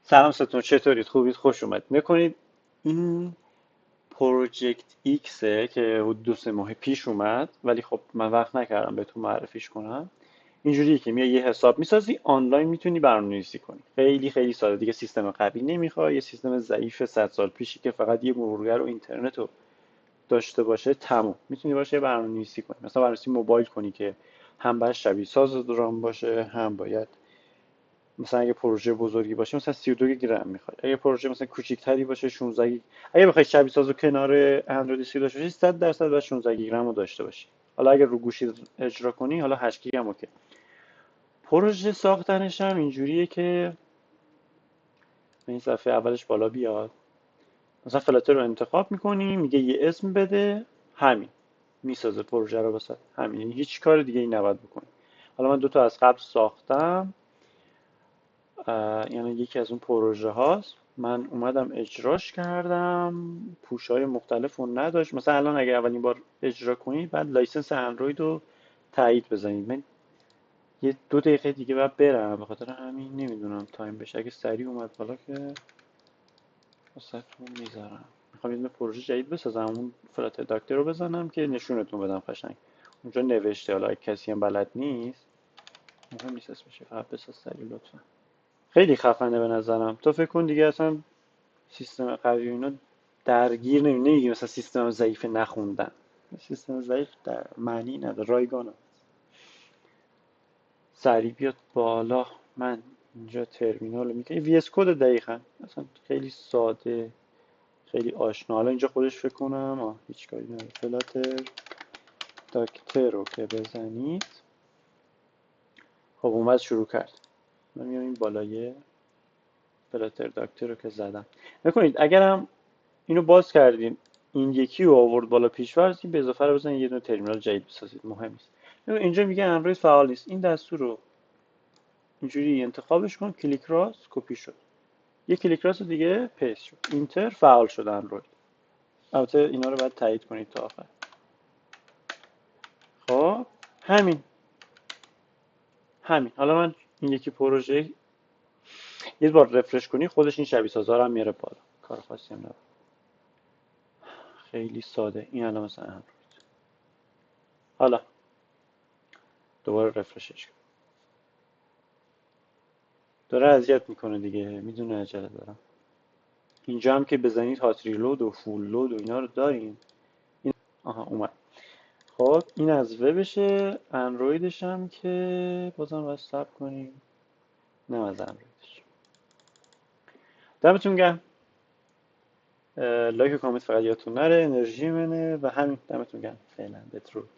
سلام ستون، چطورید؟ خوبید؟ خوش اومد نکنید. این پروژکت ایکسه که حدود 2 3 ماه پیش اومد، ولی خب من وقت نکردم بهتون معرفیش کنم. اینجوریه که میای یه حساب میسازی، آنلاین میتونی برنامه‌نویسی کنی. خیلی خیلی ساده دیگه، سیستم قوی نمیخواد. یه سیستم ضعیف 100 سال پیشی که فقط یه مرورگر و اینترنت رو داشته باشه تموم. میتونی باشه برنامه‌نویسی کنی، مثلا برنامه‌نویسی موبایل کنی که هم باید شبیه ساز درام باشه، هم باید مثلا اگه پروژه بزرگی باشه مثلا 32 گیگ رم میخواد. اگه پروژه مثلا کوچیک‌تری باشه 16 گیگ. اگه بخوای شبیه سازو کنار اندروید سی داشته باشی 100% باید 16 گیگ رم رو داشته باشی. حالا اگه رو گوشی اجرا کنی حالا 8 گیگ هم اوکی. پروژه ساختنش هم اینجوریه که این صفحه اولش بالا بیاد، مثلا فلاتر رو انتخاب میکنی، میگه یه اسم بده، همین میسازه پروژه رو واسه همین، یعنی هیچ کار دیگه ای نباید بکنی. حالا من 2 تا از قبل ساختم، یعنی یکی از اون پروژه هاست. من اومدم اجراش کردم، پوش های مختلف رو نداشت. مثلا الان اگه اولین بار اجرا کنید بعد لایسنس اندروید رو تایید بزنید. من یه 2 دقیقه دیگه بعد برم، به خاطر همین نمیدونم تایم بشه. اگه سریع اومد بالا که واسهتون میذارم. میخوام یه دونه پروژه جدید بسازم، اون فلاتر داکتر رو بزنم که نشونتون بدم قشنگ. اونجا نوشته، حالا اگه کسی هم بلد نیست مهم نیست اسمش، فقط بساز سریع لطفا. خیلی خفنه به نظرم. تو فکر کن دیگه اصلا سیستم قوی و اینا درگیر نمیگی مثلا سیستم ضعیف نخوندن. سیستم ضعیف در معنی نداره، رایگانه. سریع بیاد بالا. من اینجا ترمینال رو میگم وی اس کد دقیقا، اصلا خیلی ساده، خیلی آشنا. حالا اینجا خودش فکر کنم هیچ کاری نداره. فلاتر داکتر رو که بزنید خب اومد شروع کرد. من میام این بالایه فلاتر داکتر رو که زدم. نکنید اگرم اینو باز کردیم این یکی رو آورد بالا پیش‌فرض، این به اضافه رو بزنید یه دونه ترمینال جدید بسازید، مهم نیست. اینجا میگه اندروید فعال نیست. این دستور رو اینجوری انتخابش کن، کلیک راست کپی شد، یه کلیک راست دیگه پیست شد، اینتر فعال شد اندروید. البته اینا رو باید تایید کنید تا آخر. خب همین حالا من این یکی پروژه یه بار رفرش کنی خودش این شبیه سازا رو هم میاره بالا. کار خاصی هم نداره، خیلی ساده. این الان مثلا اندروید. حالا دوباره رفرشش کن. داره اذیت میکنه دیگه، میدونه عجله دارم. اینجا هم که بزنید هات ریلود و فول لود و اینا رو داریم. این آها اومد. خب این از وبشه. اندرویدش هم که بازم باید صبر کنیم. نه از اندرویدش. دمتون گرم. لایک و کامنت فقط یادتون نره، انرژی منه. و همین، دمتون گرم. فعلا بدرود.